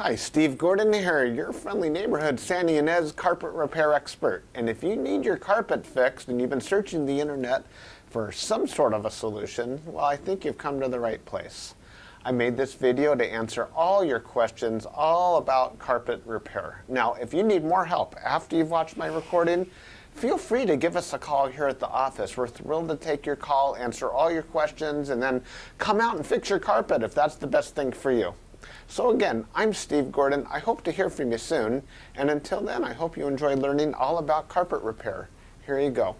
Hi, Steve Gordon here, your friendly neighborhood San Ynez carpet repair expert. And if you need your carpet fixed and you've been searching the internet for some sort of a solution, well, I think you've come to the right place. I made this video to answer all your questions all about carpet repair. Now, if you need more help after you've watched my recording, feel free to give us a call here at the office. We're thrilled to take your call, answer all your questions, and then come out and fix your carpet if that's the best thing for you. So again, I'm Steve Gordon. I hope to hear from you soon. And until then, I hope you enjoy learning all about carpet repair. Here you go.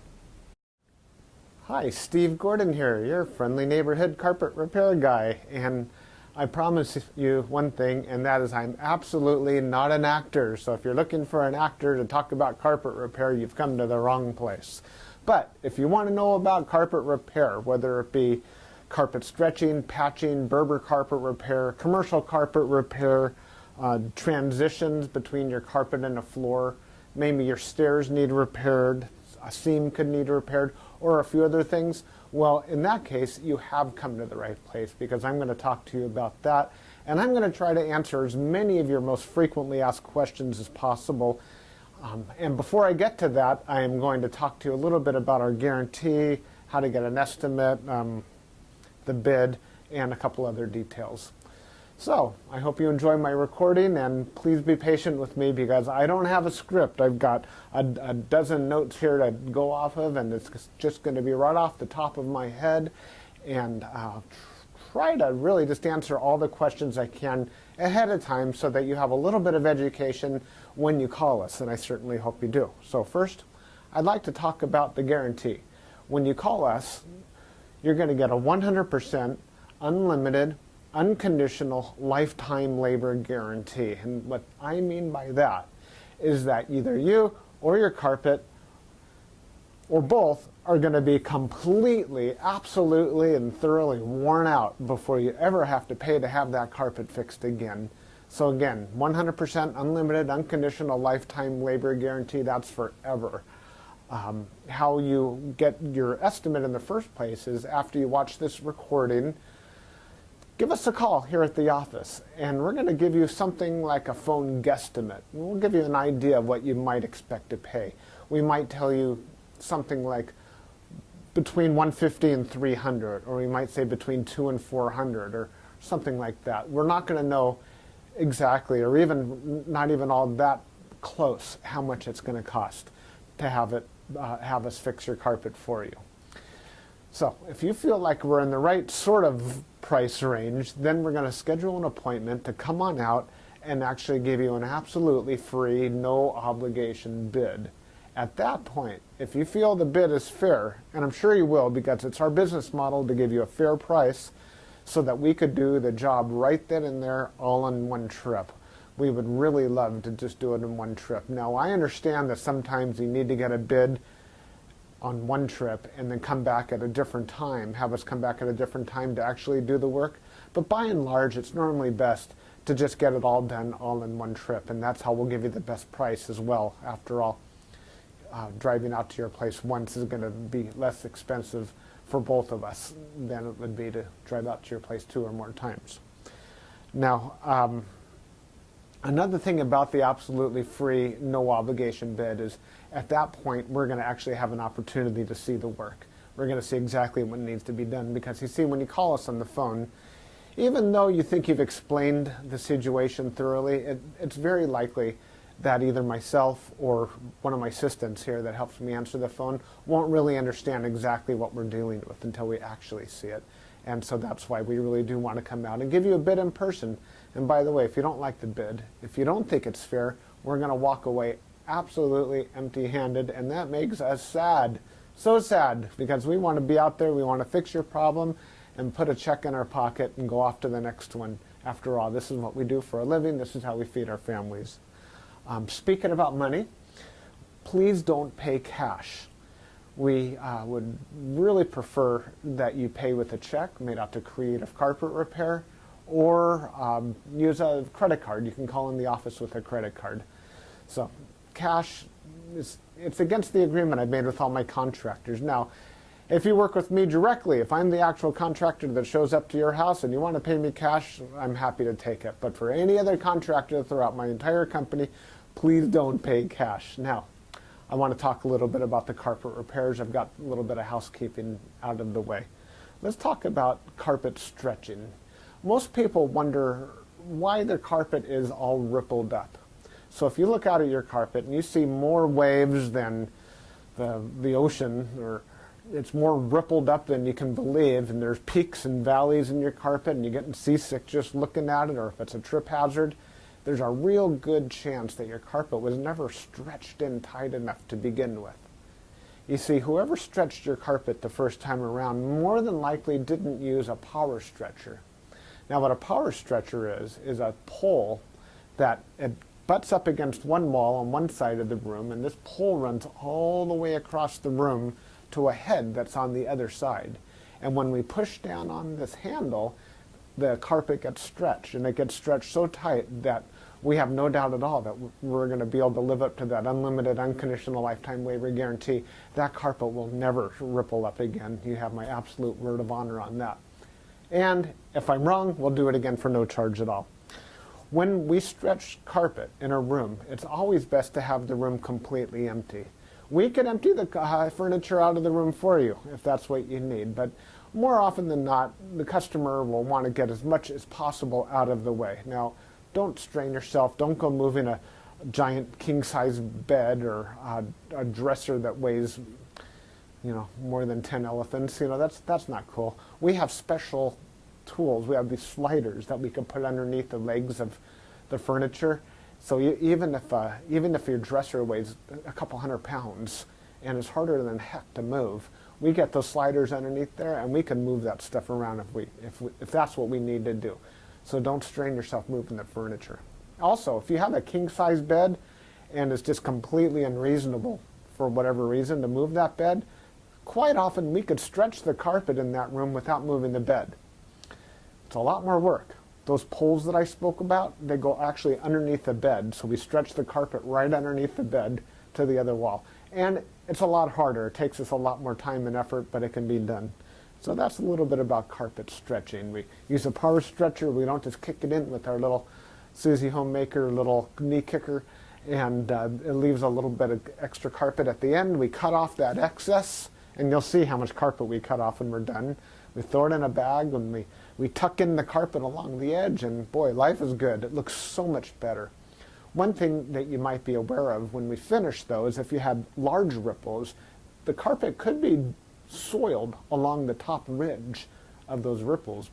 Hi, Steve Gordon here, your friendly neighborhood carpet repair guy. And I promise you one thing, and that is I'm absolutely not an actor. So if you're looking for an actor to talk about carpet repair, you've come to the wrong place. But if you want to know about carpet repair, whether it be carpet stretching, patching, Berber carpet repair, commercial carpet repair, transitions between your carpet and a floor, maybe your stairs need repaired, a seam could need repaired, or a few other things, well, in that case, you have come to the right place because I'm going to talk to you about that, and I'm going to try to answer as many of your most frequently asked questions as possible. And before I get to that, I am going to talk to you a little bit about our guarantee, how to get an estimate, the bid, and a couple other details. So I hope you enjoy my recording, and please be patient with me because I don't have a script. I've got a dozen notes here to go off of, and it's just going to be right off the top of my head, and try to really just answer all the questions I can ahead of time so that you have a little bit of education when you call us, and I certainly hope you do. So first, I'd like to talk about the guarantee. When you call us, you're going to get a 100% unlimited, unconditional lifetime labor guarantee. And what I mean by that is that either you or your carpet or both are going to be completely, absolutely, and thoroughly worn out before you ever have to pay to have that carpet fixed again. So again, 100% unlimited, unconditional lifetime labor guarantee, that's forever. How you get your estimate in the first place is after you watch this recording, give us a call here at the office, and we're going to give you something like a phone guesstimate. We'll give you an idea of what you might expect to pay. We might tell you something like between $150 and $300, or we might say between $200 and $400, or something like that. We're not going to know exactly, or even not even all that close, how much it's going to cost to have us fix your carpet for you. So if you feel like we're in the right sort of price range, then we're going to schedule an appointment to come on out and actually give you an absolutely free, no obligation bid. At that point, if you feel the bid is fair, and I'm sure you will because it's our business model to give you a fair price so that we could do the job right then and there all in one trip. We would really love to just do it in one trip. Now, I understand that sometimes you need to get a bid on one trip and then come back at a different time, have us come back at a different time to actually do the work. But by and large, it's normally best to just get it all done all in one trip, and that's how we'll give you the best price as well. After all, driving out to your place once is going to be less expensive for both of us than it would be to drive out to your place 2 or more times. Now, another thing about the absolutely free, no obligation bid is at that point we're going to actually have an opportunity to see the work. We're going to see exactly what needs to be done because you see, when you call us on the phone, even though you think you've explained the situation thoroughly, it's very likely that either myself or one of my assistants here that helps me answer the phone won't really understand exactly what we're dealing with until we actually see it. And so that's why we really do want to come out and give you a bid in person. And by the way, if you don't like the bid, if you don't think it's fair, we're going to walk away absolutely empty-handed, and that makes us sad. So sad, because we want to be out there, we want to fix your problem and put a check in our pocket and go off to the next one. After all, this is what we do for a living. This is how we feed our families. Speaking about money, please don't pay cash. We would really prefer that you pay with a check made out to Creative Carpet Repair, or use a credit card. You can call in the office with a credit card. So cash, it's against the agreement I've made with all my contractors. Now, If you work with me directly, if I'm the actual contractor that shows up to your house and you want to pay me cash, I'm happy to take it. But for any other contractor throughout my entire company, please don't pay cash. Now, I want to talk a little bit about the carpet repairs. I've got a little bit of housekeeping out of the way. Let's talk about carpet stretching. Most people wonder why their carpet is all rippled up. So if you look out at your carpet and you see more waves than the ocean, or it's more rippled up than you can believe, and there's peaks and valleys in your carpet and you're getting seasick just looking at it, or if it's a trip hazard, there's a real good chance that your carpet was never stretched in tight enough to begin with. You see, whoever stretched your carpet the first time around more than likely didn't use a power stretcher. Now what a power stretcher is a pole that it butts up against one wall on one side of the room, and this pole runs all the way across the room to a head that's on the other side. And when we push down on this handle, the carpet gets stretched, and it gets stretched so tight that we have no doubt at all that we're going to be able to live up to that unlimited, unconditional lifetime waiver guarantee. That carpet will never ripple up again. You have my absolute word of honor on that. And if I'm wrong, we'll do it again for no charge at all. When we stretch carpet in a room, it's always best to have the room completely empty. We can empty the furniture out of the room for you if that's what you need, but more often than not, the customer will want to get as much as possible out of the way. Now, don't strain yourself. Don't go moving a giant king-size bed or a dresser that weighs, more than 10 elephants. That's not cool. We have special tools. We have these sliders that we can put underneath the legs of the furniture. So even if your dresser weighs a couple hundred pounds and is harder than heck to move, we get those sliders underneath there and we can move that stuff around if that's what we need to do. So don't strain yourself moving the furniture. Also, if you have a king-size bed and it's just completely unreasonable for whatever reason to move that bed, quite often we could stretch the carpet in that room without moving the bed. It's a lot more work. Those poles that I spoke about, they go actually underneath the bed, so we stretch the carpet right underneath the bed to the other wall. And it's a lot harder. It takes us a lot more time and effort, but it can be done. So that's a little bit about carpet stretching. We use a power stretcher. We don't just kick it in with our little Susie Homemaker little knee kicker, and it leaves a little bit of extra carpet at the end. We cut off that excess, and you'll see how much carpet we cut off when we're done. We throw it in a bag, and we tuck in the carpet along the edge, and boy, life is good. It looks so much better. One thing that you might be aware of when we finish, though, is if you had large ripples, the carpet could be soiled along the top ridge of those ripples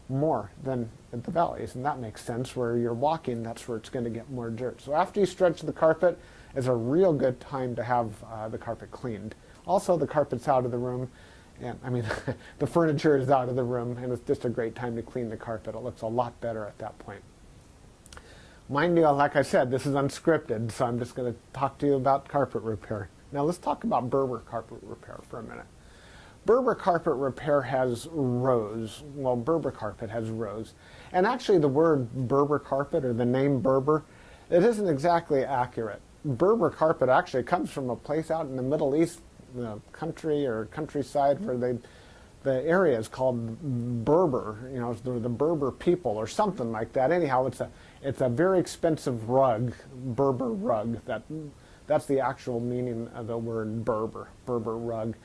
more than at the valleys, and that makes sense. Where you're walking, that's where it's going to get more dirt. So after you stretch the carpet, is a real good time to have the carpet cleaned. Also, the carpet's out of the room, and the furniture is out of the room, and it's just a great time to clean the carpet. It looks a lot better at that point. Mind you, like I said, this is unscripted, so I'm just going to talk to you about carpet repair. Now let's talk about Berber carpet repair for a minute. Berber carpet repair has rows. Well, Berber carpet has rows. And actually the word Berber carpet, or the name Berber, it isn't exactly accurate. Berber carpet actually comes from a place out in the Middle East, country or countryside, where the area is called Berber. The Berber people or something like that. Anyhow, it's a very expensive rug, Berber rug. That's the actual meaning of the word Berber rug.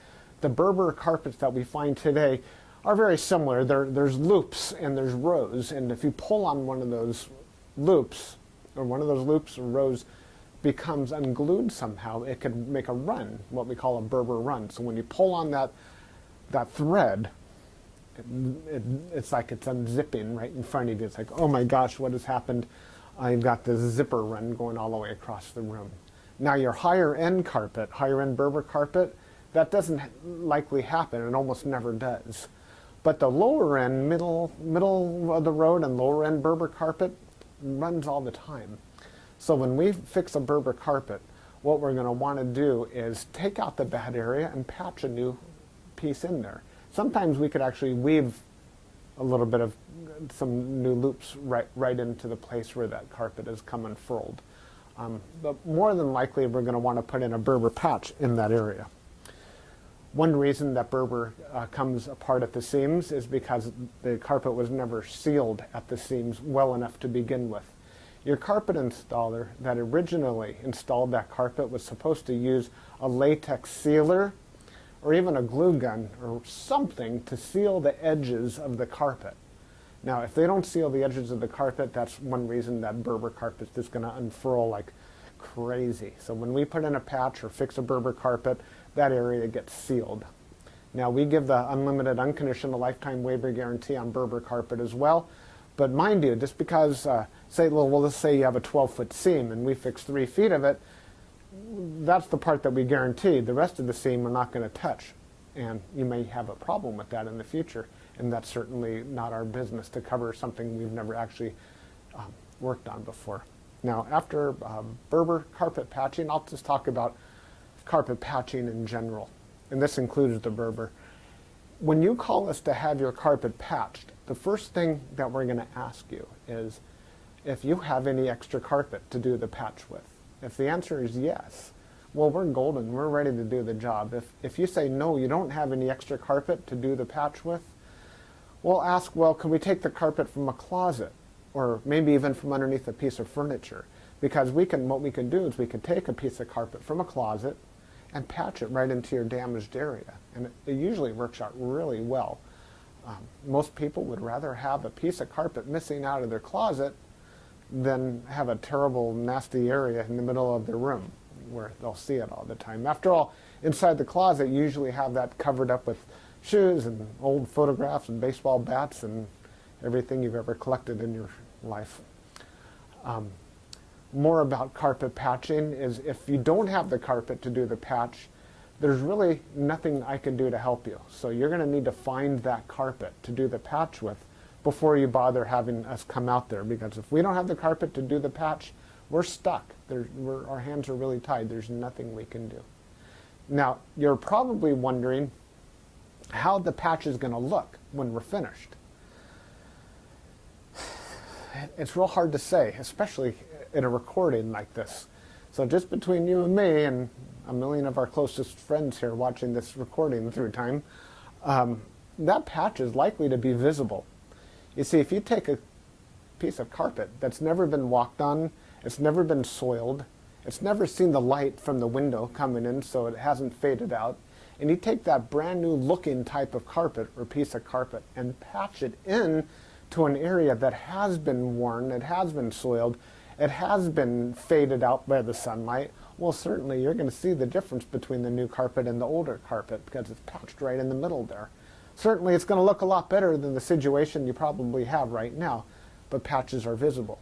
The Berber carpets that we find today are very similar. There's loops and there's rows, and if you pull on one of those loops, or rows becomes unglued somehow, it could make a run, what we call a Berber run. So when you pull on that thread, it's like it's unzipping right in front of you. It's like, oh my gosh, what has happened? I've got this zipper run going all the way across the room. Now your higher end Berber carpet, that doesn't likely happen. It almost never does. But the lower end, middle of the road and lower end Berber carpet runs all the time. So when we fix a Berber carpet, what we're going to want to do is take out the bad area and patch a new piece in there. Sometimes we could actually weave a little bit of some new loops right into the place where that carpet has come unfurled. But more than likely, we're going to want to put in a Berber patch in that area. One reason that Berber comes apart at the seams is because the carpet was never sealed at the seams well enough to begin with. Your carpet installer that originally installed that carpet was supposed to use a latex sealer or even a glue gun or something to seal the edges of the carpet. Now, if they don't seal the edges of the carpet, that's one reason that Berber carpet is going to unfurl like crazy. So when we put in a patch or fix a Berber carpet, that area gets sealed. Now, we give the unlimited, unconditional lifetime waiver guarantee on Berber carpet as well. But mind you, just because, let's say you have a 12-foot seam and we fix 3 feet of it, that's the part that we guarantee. The rest of the seam we're not going to touch. And you may have a problem with that in the future. And that's certainly not our business to cover something we've never actually worked on before. Now, after Berber carpet patching, I'll just talk about carpet patching in general. And this includes the Berber. When you call us to have your carpet patched, the first thing that we're going to ask you is if you have any extra carpet to do the patch with. If the answer is yes, well, we're golden. We're ready to do the job. If you say no, you don't have any extra carpet to do the patch with, we'll ask, well, can we take the carpet from a closet or maybe even from underneath a piece of furniture? Because what we can do is we can take a piece of carpet from a closet and patch it right into your damaged area. And it usually works out really well. Most people would rather have a piece of carpet missing out of their closet than have a terrible, nasty area in the middle of their room where they'll see it all the time. After all, inside the closet, you usually have that covered up with shoes and old photographs and baseball bats and everything you've ever collected in your life. More about carpet patching is if you don't have the carpet to do the patch, there's really nothing I can do to help you. So you're going to need to find that carpet to do the patch with before you bother having us come out there, because if we don't have the carpet to do the patch, we're stuck. Our hands are really tied. There's nothing we can do. Now, you're probably wondering how the patch is going to look when we're finished. It's real hard to say, especially in a recording like this. So just between you and me and a million of our closest friends here watching this recording through time, that patch is likely to be visible. You see, if you take a piece of carpet that's never been walked on, it's never been soiled, it's never seen the light from the window coming in so it hasn't faded out, and you take that brand new looking type of carpet or piece of carpet and patch it in to an area that has been worn, it has been soiled, it has been faded out by the sunlight, well, certainly you're going to see the difference between the new carpet and the older carpet because it's patched right in the middle there. Certainly it's going to look a lot better than the situation you probably have right now, but patches are visible.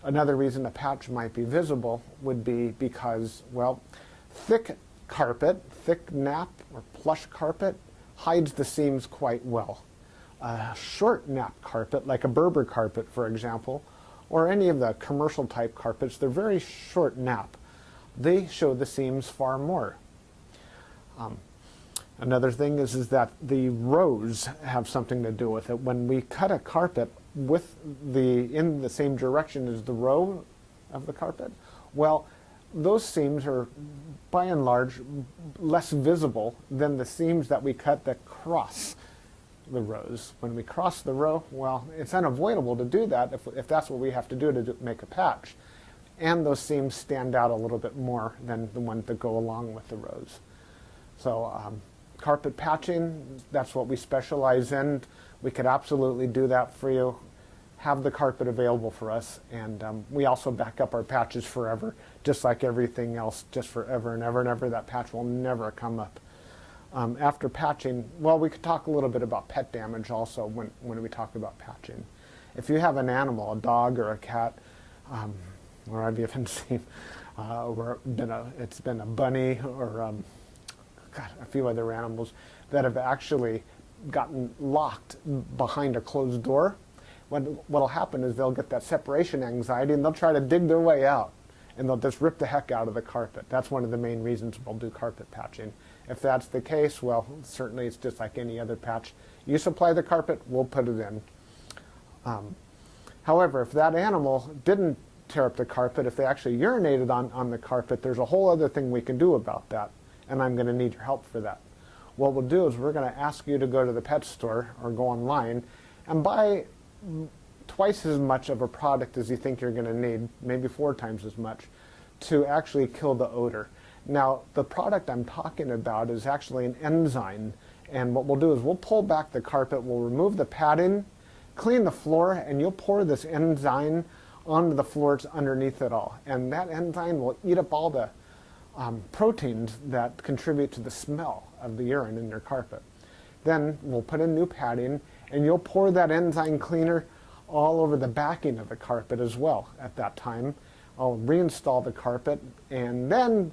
Another reason a patch might be visible would be because, well, thick carpet, thick nap or plush carpet hides the seams quite well. A short nap carpet, like a Berber carpet, for example, or any of the commercial type carpets, they're very short nap. They show the seams far more. Another thing is that the rows have something to do with it. When we cut a carpet in the same direction as the row of the carpet, well, those seams are by and large less visible than the seams that we cut that cross the rows. When we cross the row, well, it's unavoidable to do that if that's what we have to do to make a patch. And those seams stand out a little bit more than the ones that go along with the rows. So carpet patching, that's what we specialize in. We could absolutely do that for you. Have the carpet available for us, and we also back up our patches forever, just like everything else, just forever and ever and ever. That patch will never come up. After patching, well, we could talk a little bit about pet damage also when we talk about patching. If you have an animal, a dog or a cat, or I've even seen it's been a bunny or a few other animals that have actually gotten locked behind a closed door. What'll happen is they'll get that separation anxiety and they'll try to dig their way out and they'll just rip the heck out of the carpet. That's one of the main reasons we'll do carpet patching. If that's the case, well, certainly it's just like any other patch. You supply the carpet, we'll put it in. However, if that animal didn't tear up the carpet, if they actually urinated on the carpet, there's a whole other thing we can do about that, and I'm going to need your help for that. what we'll do is we're going to ask you to go to the pet store or go online and buy twice as much of a product as you think you're going to need, maybe 4 times as much, to actually kill the odor. Now, the product I'm talking about is actually an enzyme, and what we'll do is we'll pull back the carpet, we'll remove the padding, clean the floor, and you'll pour this enzyme onto the floors underneath it all. And that enzyme will eat up all the proteins that contribute to the smell of the urine in your carpet. Then we'll put in new padding, and you'll pour that enzyme cleaner all over the backing of the carpet as well at that time. I'll reinstall the carpet, and then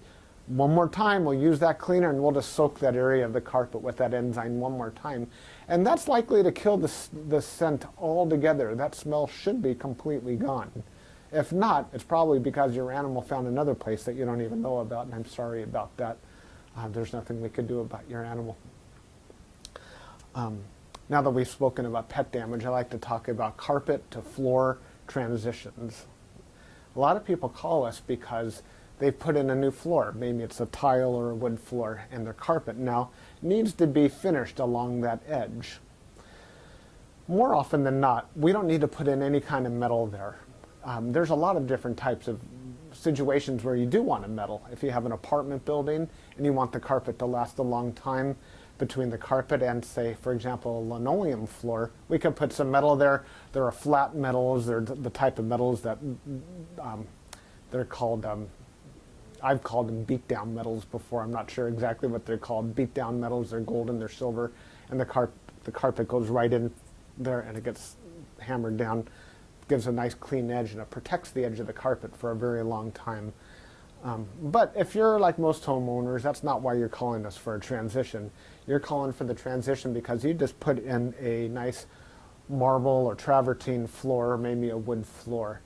one more time we'll use that cleaner and we'll just soak that area of the carpet with that enzyme one more time. And that's likely to kill the scent altogether. That smell should be completely gone. If not, it's probably because your animal found another place that you don't even know about, and I'm sorry about that. There's nothing we could do about your animal. Now that we've spoken about pet damage, I like to talk about carpet to floor transitions. A lot of people call us because they've put in a new floor. Maybe it's a tile or a wood floor, and their carpet now needs to be finished along that edge. More often than not, we don't need to put in any kind of metal there. There's a lot of different types of situations where you do want a metal. If you have an apartment building and you want the carpet to last a long time between the carpet and, say, for example, a linoleum floor, we could put some metal there. There are flat metals. They're the type of metals that they're called, I've called them beat-down metals before. I'm not sure exactly what they're called. Beat-down metals, they're golden, they're silver, and the carpet goes right in there and it gets hammered down. Gives a nice clean edge, and it protects the edge of the carpet for a very long time. But if you're like most homeowners, that's not why you're calling us for a transition. You're calling for the transition because you just put in a nice marble or travertine floor, or maybe a wood floor.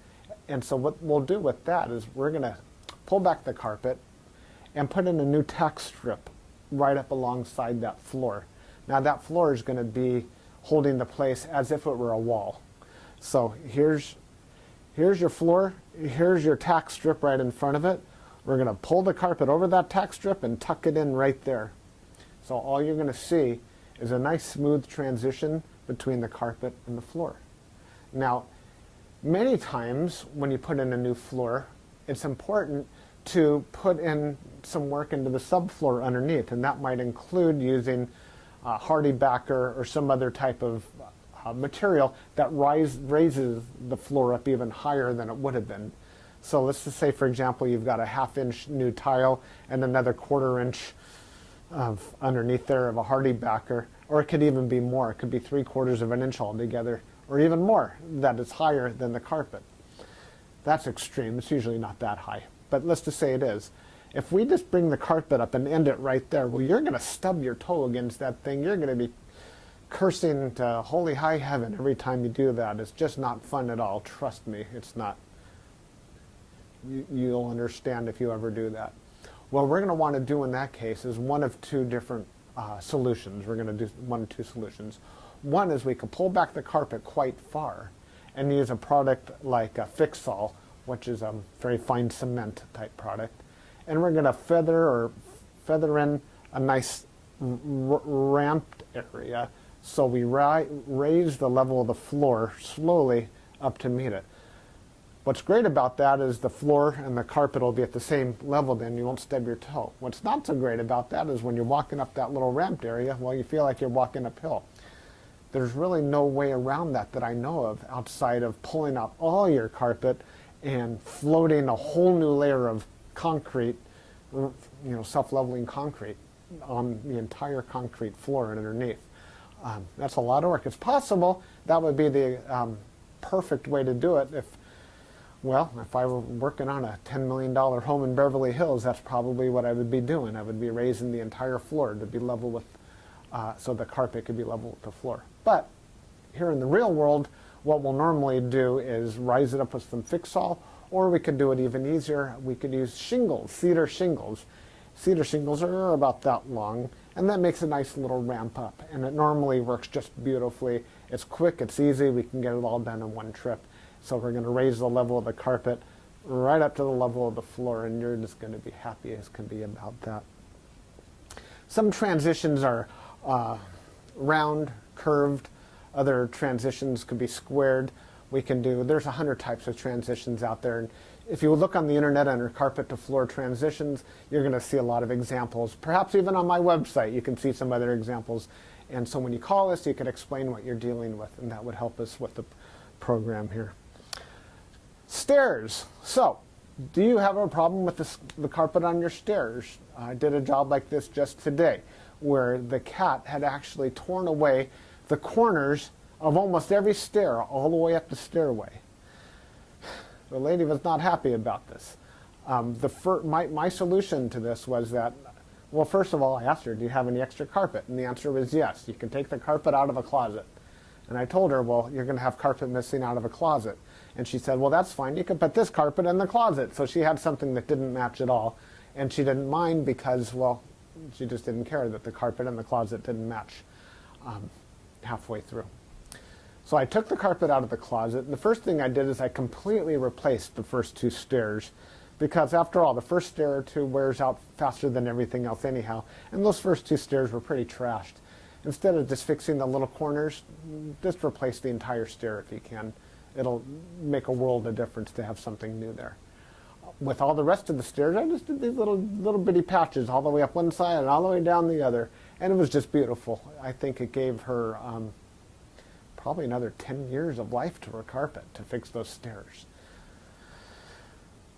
And so what we'll do with that is we're going to pull back the carpet and put in a new tack strip right up alongside that floor. Now that floor is going to be holding the place as if it were a wall. So here's your floor, here's your tack strip right in front of it. We're going to pull the carpet over that tack strip and tuck it in right there. So all you're going to see is a nice smooth transition between the carpet and the floor. Now, many times when you put in a new floor, it's important to put in some work into the subfloor underneath, and that might include using hardy backer or some other type of material that raises the floor up even higher than it would have been. So let's just say, for example, you've got a 1/2 inch new tile and another 1/4 inch of underneath there of a hardy backer, or it could even be more. It could be 3/4 of an inch altogether, or even more, that is higher than the carpet. That's extreme. It's usually not that high, but let's just say it is. If we just bring the carpet up and end it right there, well, you're going to stub your toe against that thing. You're going to be cursing to holy high heaven every time you do that. It's just not fun at all. Trust me, it's not. You'll understand if you ever do that. What we're going to want to do in that case is one of 2 different solutions. We're going to do 1 of 2 solutions. One is we can pull back the carpet quite far and use a product like a Fix-All, which is a very fine cement type product. And we're going to feather in a nice ramped area, so we raise the level of the floor slowly up to meet it. What's great about that is the floor and the carpet will be at the same level, then you won't stub your toe. What's not so great about that is when you're walking up that little ramped area, well, you feel like you're walking uphill. There's really no way around that I know of outside of pulling out all your carpet and floating a whole new layer of concrete, self-leveling concrete on the entire concrete floor and underneath. That's a lot of work. It's possible that would be the perfect way to do it if I were working on a $10 million home in Beverly Hills, that's probably what I would be doing. I would be raising the entire floor to be level with, so the carpet could be level with the floor. But here in the real world, what we'll normally do is rise it up with some Fix-All, or we could do it even easier. We could use shingles, cedar shingles. Cedar shingles are about that long, and that makes a nice little ramp up, and it normally works just beautifully. It's quick, it's easy, we can get it all done in one trip. So we're going to raise the level of the carpet right up to the level of the floor, and you're just going to be happy as can be about that. Some transitions are round, curved. Other transitions could be squared. There's 100 types of transitions out there. And if you look on the internet under carpet to floor transitions, you're going to see a lot of examples. Perhaps even on my website, you can see some other examples. And so when you call us, you can explain what you're dealing with, and that would help us with the program here. Stairs. So, do you have a problem with the carpet on your stairs? I did a job like this just today, where the cat had actually torn away the corners of almost every stair all the way up the stairway. The lady was not happy about this. My solution to this was that, well, first of all, I asked her, do you have any extra carpet? And the answer was yes. You can take the carpet out of a closet. And I told her, well, you're going to have carpet missing out of a closet. And she said, well, that's fine. You can put this carpet in the closet. So she had something that didn't match at all. And she didn't mind because, well, she just didn't care that the carpet in the closet didn't match halfway through. So I took the carpet out of the closet, and the first thing I did is I completely replaced the first two stairs, because after all, the first stair or two wears out faster than everything else anyhow, and those first two stairs were pretty trashed. Instead of just fixing the little corners, just replace the entire stair if you can. It'll make a world of difference to have something new there. With all the rest of the stairs, I just did these little bitty patches all the way up one side and all the way down the other, and it was just beautiful. I think it gave her probably another 10 years of life to her carpet to fix those stairs.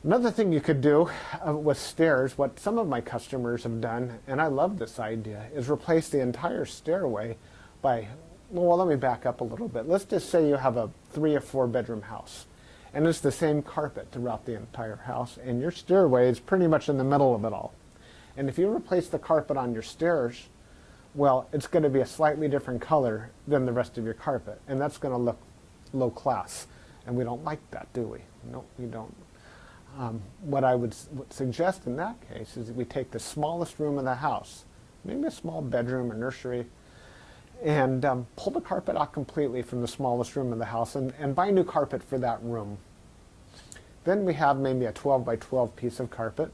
Another thing you could do with stairs, what some of my customers have done, and I love this idea, is replace the entire stairway by, well, let me back up a little bit. Let's just say you have a 3 or 4 bedroom house, and it's the same carpet throughout the entire house, and your stairway is pretty much in the middle of it all. And if you replace the carpet on your stairs, well, it's going to be a slightly different color than the rest of your carpet, and that's going to look low class, and we don't like that, do we? No, we don't. What I would suggest in that case is that we take the smallest room in the house, maybe a small bedroom or nursery, and pull the carpet out completely from the smallest room in the house and buy new carpet for that room. Then we have maybe a 12 by 12 piece of carpet,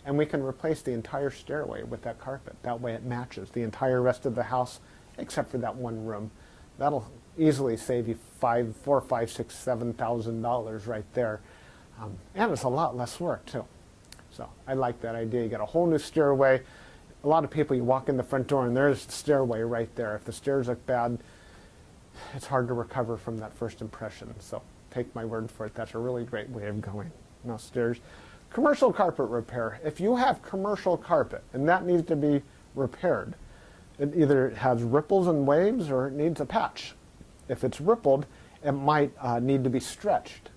and we can replace the entire stairway with that carpet. That way it matches the entire rest of the house except for that one room. That'll easily save you $4,000, $5,000, $6,000, $7,000 right there. And it's a lot less work too. So I like that idea. You get a whole new stairway. A lot of people, you walk in the front door and there's the stairway right there. If the stairs look bad, it's hard to recover from that first impression. So take my word for it. That's a really great way of going. Now stairs. Commercial carpet repair. If you have commercial carpet and that needs to be repaired, it either has ripples and waves or it needs a patch. If it's rippled, it might need to be stretched.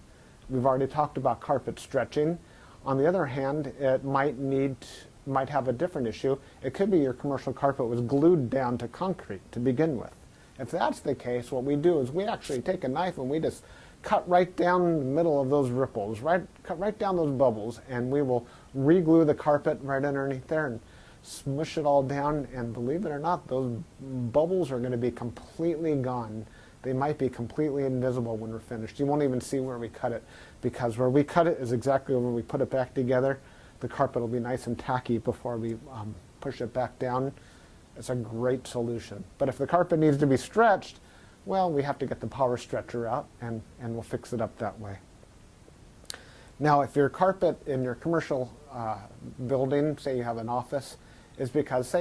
We've already talked about carpet stretching. On the other hand, it might have a different issue. It could be your commercial carpet was glued down to concrete to begin with. If that's the case, what we do is we actually take a knife and we just cut right down the middle of those ripples, cut right down those bubbles, and we will re-glue the carpet right underneath there and smush it all down, and believe it or not, those bubbles are going to be completely gone. They might be completely invisible when we're finished. You won't even see where we cut it, because where we cut it is exactly where we put it back together. The carpet will be nice and tacky before we push it back down. It's a great solution. But if the carpet needs to be stretched, well, we have to get the power stretcher out, and we'll fix it up that way. Now, if your carpet in your commercial building, say you have an office, is because,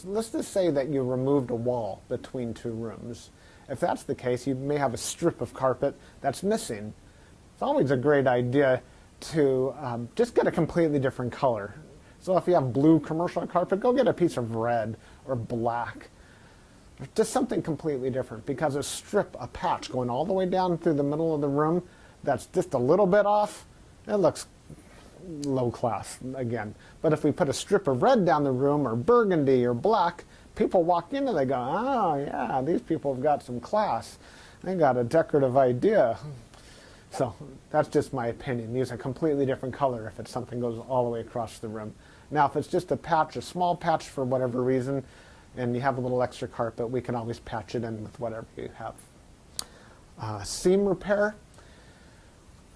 let's just say that you removed a wall between two rooms. If that's the case, you may have a strip of carpet that's missing. It's always a great idea to just get a completely different color. So if you have blue commercial carpet, go get a piece of red or black. Just something completely different, because a patch going all the way down through the middle of the room that's just a little bit off, it looks low class again. But if we put a strip of red down the room, or burgundy or black, people walk in and they go, oh yeah, these people have got some class. They got a decorative idea. So that's just my opinion. Use a completely different color if it's something goes all the way across the room. Now if it's just a patch, a small patch for whatever reason, and you have a little extra carpet, we can always patch it in with whatever you have. Seam repair.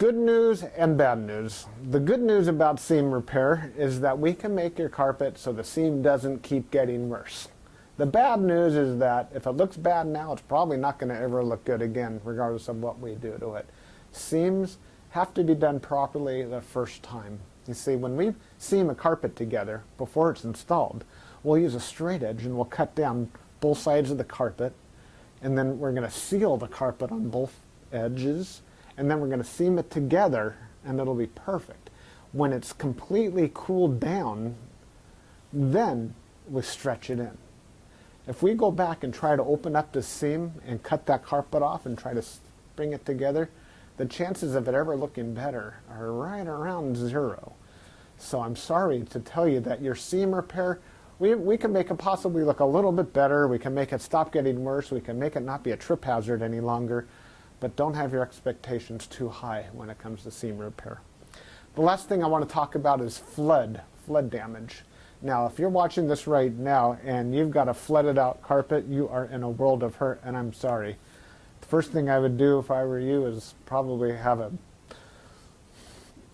Good news and bad news. The good news about seam repair is that we can make your carpet so the seam doesn't keep getting worse. The bad news is that if it looks bad now, it's probably not going to ever look good again, regardless of what we do to it. Seams have to be done properly the first time. You see, when we seam a carpet together before it's installed, we'll use a straight edge and we'll cut down both sides of the carpet, and then we're going to seal the carpet on both edges, and then we're going to seam it together, and it'll be perfect. When it's completely cooled down, then we stretch it in. If we go back and try to open up the seam and cut that carpet off and try to bring it together, the chances of it ever looking better are right around 0. So I'm sorry to tell you that your seam repair, we can make it possibly look a little bit better, we can make it stop getting worse, we can make it not be a trip hazard any longer, but don't have your expectations too high when it comes to seam repair. The last thing I want to talk about is flood damage. Now, if you're watching this right now and you've got a flooded out carpet, you are in a world of hurt, and I'm sorry. The first thing I would do if I were you is probably have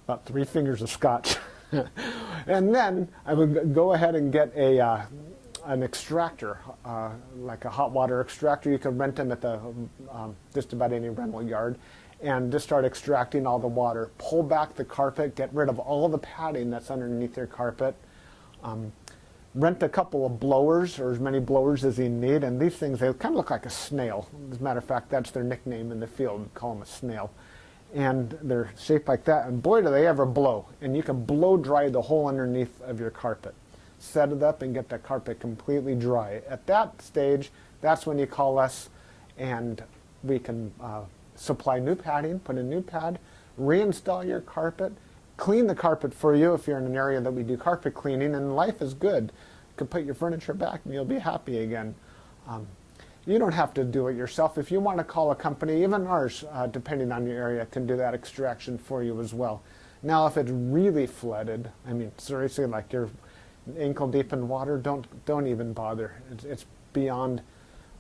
about 3 fingers of scotch. And then I would go ahead and get an extractor, like a hot water extractor. You can rent them at the just about any rental yard, and just start extracting all the water. Pull back the carpet, get rid of all the padding that's underneath your carpet. Rent a couple of blowers, or as many blowers as you need, and these things, they kind of look like a snail. As a matter of fact, that's their nickname in the field. We call them a snail. And they're shaped like that, and boy do they ever blow. And you can blow dry the whole underneath of your carpet. Set it up and get the carpet completely dry. At that stage, that's when you call us, and we can supply new padding, put a new pad, reinstall your carpet, clean the carpet for you if you're in an area that we do carpet cleaning, and life is good. You can put your furniture back and you'll be happy again. You don't have to do it yourself. If you want to call a company, even ours, depending on your area, can do that extraction for you as well. Now, if it's really flooded, I mean, seriously, like you're ankle deep in water, don't even bother. It's beyond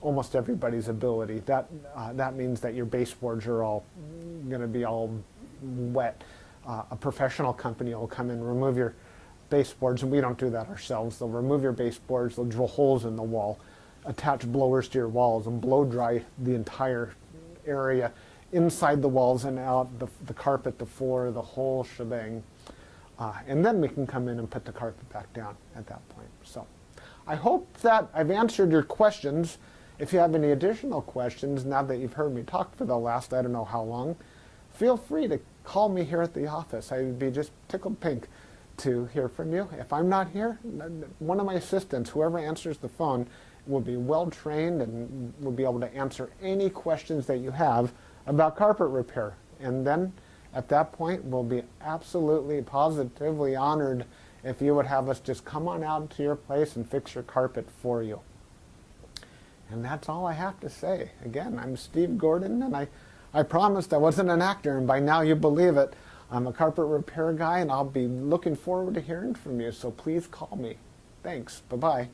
almost everybody's ability. That means that your baseboards are all going to be all wet. A professional company will come in, remove your baseboards, and we don't do that ourselves. They'll remove your baseboards, they'll drill holes in the wall, attach blowers to your walls, and blow dry the entire area, inside the walls and out, the carpet, the floor, the whole shebang. And then we can come in and put the carpet back down at that point. So I hope that I've answered your questions. If you have any additional questions, now that you've heard me talk for the last I don't know how long, feel free to call me here at the office. I would be just tickled pink to hear from you. If I'm not here, one of my assistants, whoever answers the phone, will be well trained and will be able to answer any questions that you have about carpet repair. And then at that point, we'll be absolutely positively honored if you would have us just come on out to your place and fix your carpet for you. And that's all I have to say. Again, I'm Steve Gordon, and I promised I wasn't an actor, and by now you believe it. I'm a carpet repair guy, and I'll be looking forward to hearing from you, so please call me. Thanks. Bye-bye.